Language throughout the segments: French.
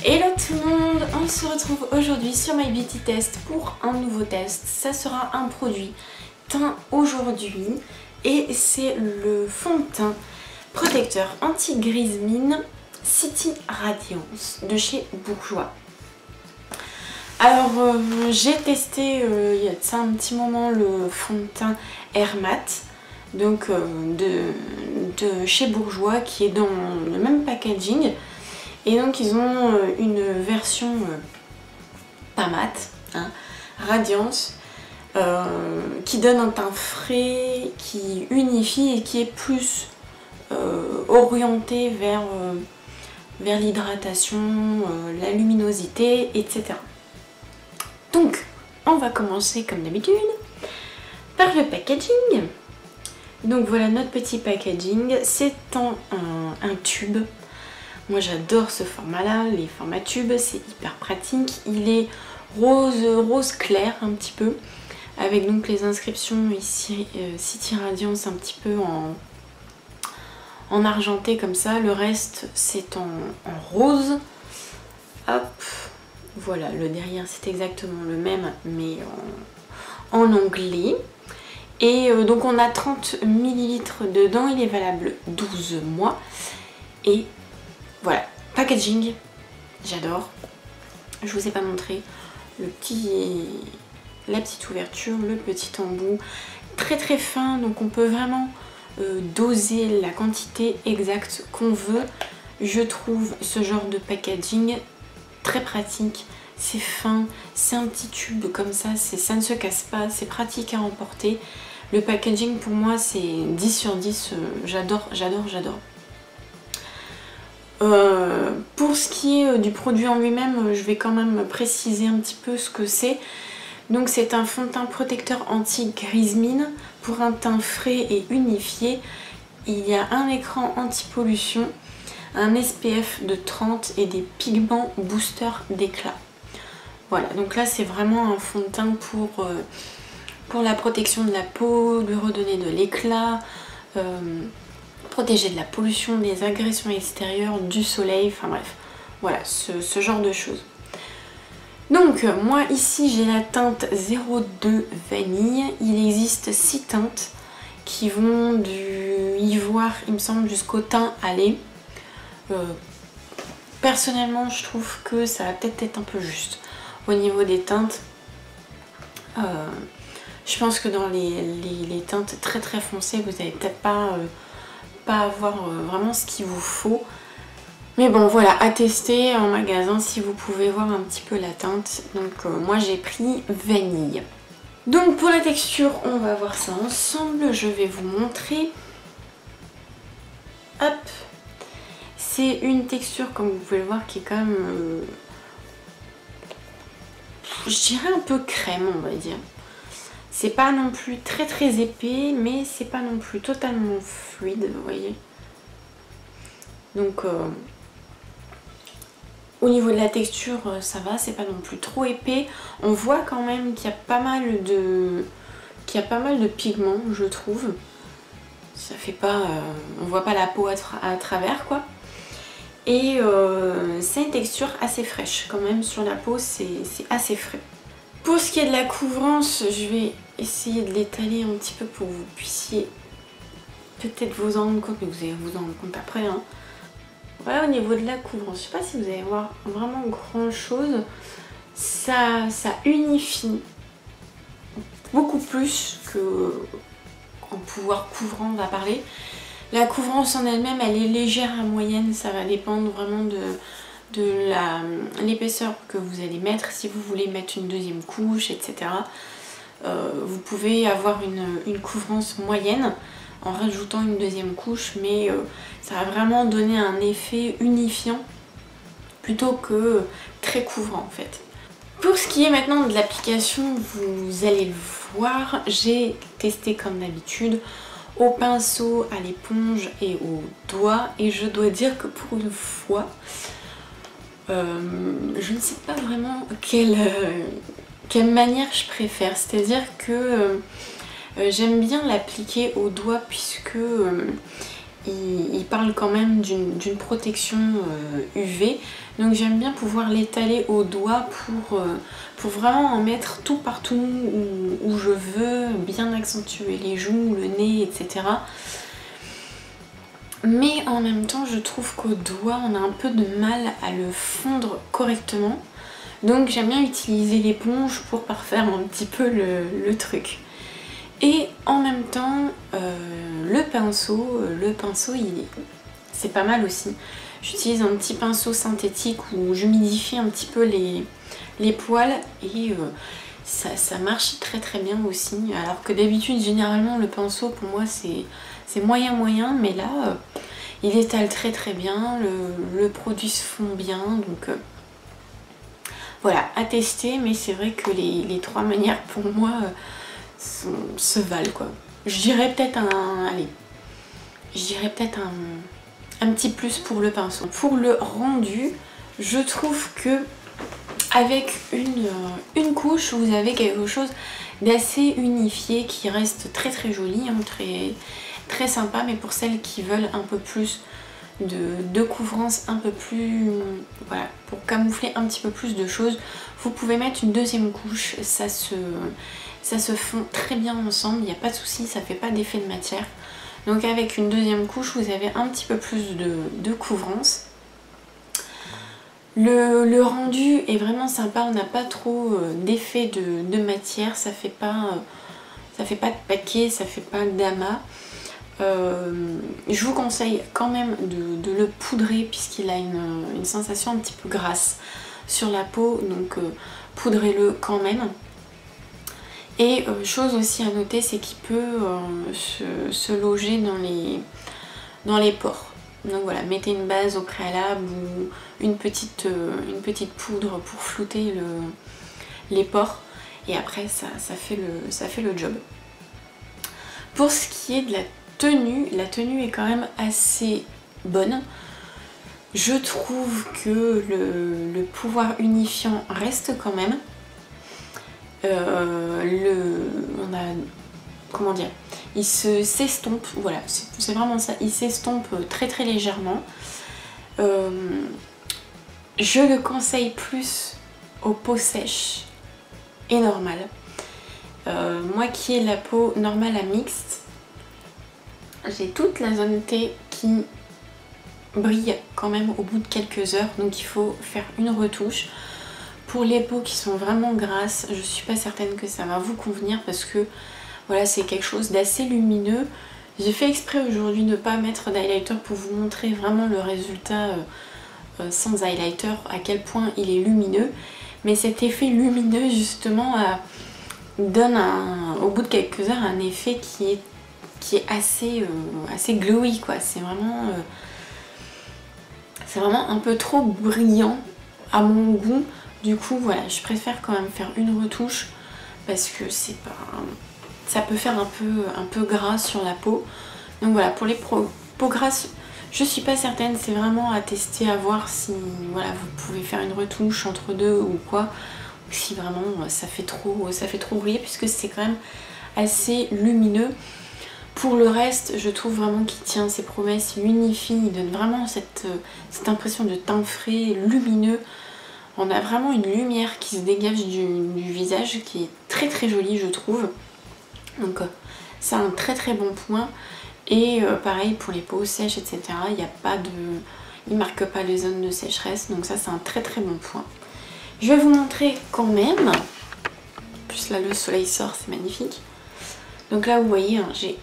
Hello tout le monde, on se retrouve aujourd'hui sur My Beauty Test pour un nouveau test. Ça sera un produit teint aujourd'hui et c'est le fond de teint protecteur anti-grise mine City Radiance de chez Bourjois. Alors j'ai testé il y a de ça un petit moment le fond de teint Air Matte donc de chez Bourjois qui est dans le même packaging. Et donc ils ont une version pas mat, hein, Radiance, qui donne un teint frais, qui unifie et qui est plus orienté vers l'hydratation, la luminosité, etc. Donc on va commencer comme d'habitude par le packaging. Donc voilà notre petit packaging, c'est en un tube. Moi j'adore ce format là, les formats tubes, c'est hyper pratique. Il est rose clair un petit peu, avec donc les inscriptions ici, City Radiance un petit peu en argenté comme ça. Le reste c'est en rose. Hop, voilà, le derrière c'est exactement le même mais en anglais. Et donc on a 30 ml dedans, il est valable 12 mois. Et voilà, packaging, j'adore. Je vous ai pas montré la petite ouverture, le petit embout, très très fin, donc on peut vraiment doser la quantité exacte qu'on veut. Je trouve ce genre de packaging très pratique, c'est fin, c'est un petit tube comme ça, ça ne se casse pas, c'est pratique à emporter. Le packaging pour moi c'est 10 sur 10, j'adore. Pour ce qui est du produit en lui-même, je vais quand même préciser un petit peu ce que c'est. Donc c'est un fond de teint protecteur anti-grise mine pour un teint frais et unifié. Il y a un écran anti-pollution, un SPF de 30 et des pigments booster d'éclat. Voilà, donc là c'est vraiment un fond de teint pour la protection de la peau, lui redonner de l'éclat, protéger de la pollution, des agressions extérieures, du soleil, enfin bref, voilà, ce genre de choses. Donc moi ici j'ai la teinte 02 vanille, il existe 6 teintes qui vont du ivoire il me semble jusqu'au teint à lait. Personnellement je trouve que ça va peut-être être un peu juste au niveau des teintes. Je pense que dans les teintes très très foncées vous n'allez peut-être pas avoir vraiment ce qu'il vous faut. Mais bon voilà, à tester en magasin si vous pouvez voir un petit peu la teinte. Donc moi j'ai pris vanille. Donc pour la texture, on va voir ça ensemble. Je vais vous montrer. Hop. C'est une texture comme vous pouvez le voir qui est quand même... je dirais un peu crème on va dire. C'est pas non plus très très épais, mais c'est pas non plus totalement fluide, vous voyez. Donc au niveau de la texture, ça va, c'est pas non plus trop épais. On voit quand même qu'il y a pas mal de pigments, je trouve. Ça fait pas, on voit pas la peau à travers quoi. Et c'est une texture assez fraîche quand même sur la peau, c'est assez frais. Pour ce qui est de la couvrance, je vais essayer de l'étaler un petit peu pour que vous puissiez peut-être vous en rendre compte, mais vous allez vous en rendre compte après. Hein. Voilà au niveau de la couvrance, je sais pas si vous allez voir vraiment grand chose. Ça unifie beaucoup plus qu'en pouvoir couvrant on va parler. La couvrance en elle-même, elle est légère à moyenne, ça va dépendre vraiment de l'épaisseur que vous allez mettre, si vous voulez mettre une deuxième couche, etc. Vous pouvez avoir une couvrance moyenne en rajoutant une deuxième couche, mais ça va vraiment donner un effet unifiant plutôt que très couvrant en fait. Pour ce qui est maintenant de l'application, vous allez le voir, j'ai testé comme d'habitude au pinceau, à l'éponge et au doigt, et je dois dire que pour une fois, je ne sais pas vraiment quelle manière je préfère, c'est-à-dire que j'aime bien l'appliquer au doigt puisque il parle quand même d'une protection UV. Donc j'aime bien pouvoir l'étaler au doigt pour vraiment en mettre tout partout où je veux, bien accentuer les joues, le nez, etc. Mais en même temps, je trouve qu'au doigt, on a un peu de mal à le fondre correctement. Donc j'aime bien utiliser l'éponge pour parfaire un petit peu le truc. Et en même temps, le pinceau c'est pas mal aussi. J'utilise un petit pinceau synthétique où j'humidifie un petit peu les poils et ça marche très très bien aussi. Alors que d'habitude, généralement, le pinceau pour moi c'est moyen, mais là, il étale très très bien, le produit se fond bien, donc voilà, à tester, mais c'est vrai que les trois manières pour moi se valent quoi. Je dirais peut-être un petit plus pour le pinceau. Pour le rendu, je trouve que avec une couche, vous avez quelque chose d'assez unifié qui reste très très joli, hein, très sympa, mais pour celles qui veulent un peu plus de couvrance, un peu plus, voilà, pour camoufler un petit peu plus de choses, vous pouvez mettre une deuxième couche, ça se fond très bien ensemble, il n'y a pas de souci, ça fait pas d'effet de matière. Donc avec une deuxième couche, vous avez un petit peu plus de couvrance. Le rendu est vraiment sympa, on n'a pas trop d'effet de matière, ça fait pas de paquet, ça fait pas d'amas. Je vous conseille quand même de le poudrer puisqu'il a une sensation un petit peu grasse sur la peau, donc poudrez-le quand même. Et chose aussi à noter, c'est qu'il peut se loger dans les pores. Donc voilà, mettez une base au préalable ou une petite poudre pour flouter les pores et après ça fait le job. Pour ce qui est de la tenue est quand même assez bonne. Je trouve que le pouvoir unifiant reste quand même. On a, comment dire, il s'estompe, voilà, c'est vraiment ça, il s'estompe très très légèrement. Je le conseille plus aux peaux sèches et normales. Moi qui ai la peau normale à mixte, j'ai toute la zone T qui brille quand même au bout de quelques heures, donc il faut faire une retouche. Pour les peaux qui sont vraiment grasses, je suis pas certaine que ça va vous convenir parce que voilà, c'est quelque chose d'assez lumineux. J'ai fait exprès aujourd'hui de ne pas mettre d'highlighter pour vous montrer vraiment le résultat sans highlighter, à quel point il est lumineux. Mais cet effet lumineux justement donne au bout de quelques heures un effet qui est assez glowy quoi. C'est vraiment un peu trop brillant à mon goût. Du coup voilà, je préfère quand même faire une retouche parce que ça peut faire un peu gras sur la peau. Donc voilà, pour les peaux grasses, je suis pas certaine, c'est vraiment à tester, à voir si voilà, vous pouvez faire une retouche entre deux ou quoi. Si vraiment ça fait trop briller puisque c'est quand même assez lumineux. Pour le reste, je trouve vraiment qu'il tient ses promesses, il unifie, il donne vraiment cette impression de teint frais, lumineux. On a vraiment une lumière qui se dégage du visage qui est très très jolie je trouve. Donc c'est un très très bon point. Et pareil pour les peaux sèches etc. Il marque pas les zones de sécheresse. Donc ça c'est un très très bon point. Je vais vous montrer quand même. En plus là le soleil sort, c'est magnifique. Donc là vous voyez, hein, j'ai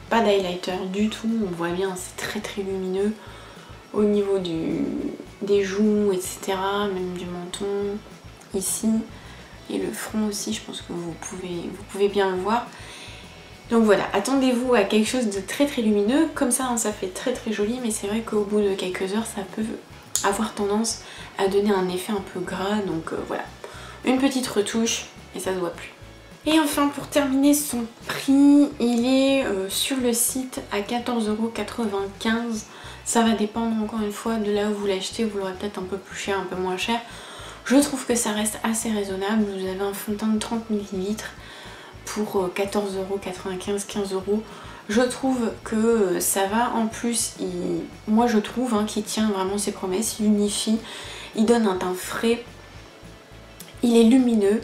pas d'highlighter du tout. On voit bien, c'est très très lumineux. Au niveau des joues, etc. Même du menton, ici. Et le front aussi, je pense que vous pouvez bien le voir. Donc voilà, attendez-vous à quelque chose de très très lumineux. Comme ça, hein, ça fait très très joli. Mais c'est vrai qu'au bout de quelques heures, ça peut avoir tendance à donner un effet un peu gras. Donc voilà, une petite retouche et ça se voit plus. Et enfin, pour terminer, son prix, il est sur le site à 14,95 €. Ça va dépendre encore une fois de là où vous l'achetez, vous l'aurez peut-être un peu plus cher, un peu moins cher. Je trouve que ça reste assez raisonnable. Vous avez un fond de teint de 30 ml pour 14,95 €, 15 €. Je trouve que ça va. En plus, moi je trouve qu'il tient vraiment ses promesses. Il unifie, il donne un teint frais, il est lumineux.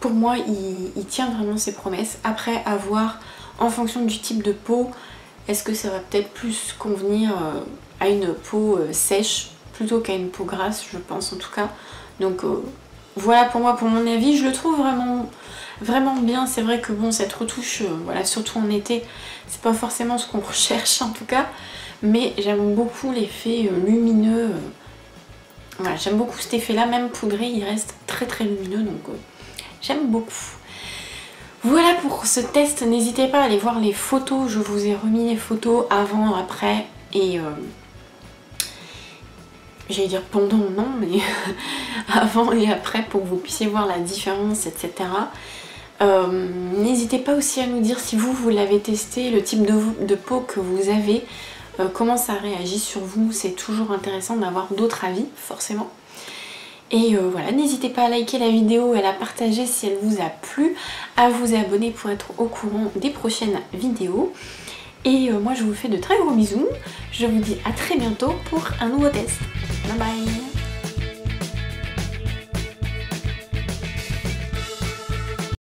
Pour moi, il tient vraiment ses promesses. Après, à voir en fonction du type de peau, est-ce que ça va peut-être plus convenir à une peau sèche plutôt qu'à une peau grasse, je pense en tout cas. Donc voilà pour moi, pour mon avis, je le trouve vraiment bien. C'est vrai que bon, cette retouche, voilà, surtout en été, c'est pas forcément ce qu'on recherche en tout cas, mais j'aime beaucoup l'effet lumineux. Voilà, j'aime beaucoup cet effet là, même poudré, il reste très lumineux, donc j'aime beaucoup. Voilà pour ce test, n'hésitez pas à aller voir les photos, je vous ai remis les photos avant, après et j'allais dire pendant, non, mais avant et après pour que vous puissiez voir la différence, etc. N'hésitez pas aussi à nous dire si vous l'avez testé, le type de peau que vous avez, comment ça réagit sur vous. C'est toujours intéressant d'avoir d'autres avis, forcément. Et voilà, n'hésitez pas à liker la vidéo et à la partager si elle vous a plu, à vous abonner pour être au courant des prochaines vidéos. Et moi je vous fais de très gros bisous, je vous dis à très bientôt pour un nouveau test. Bye bye.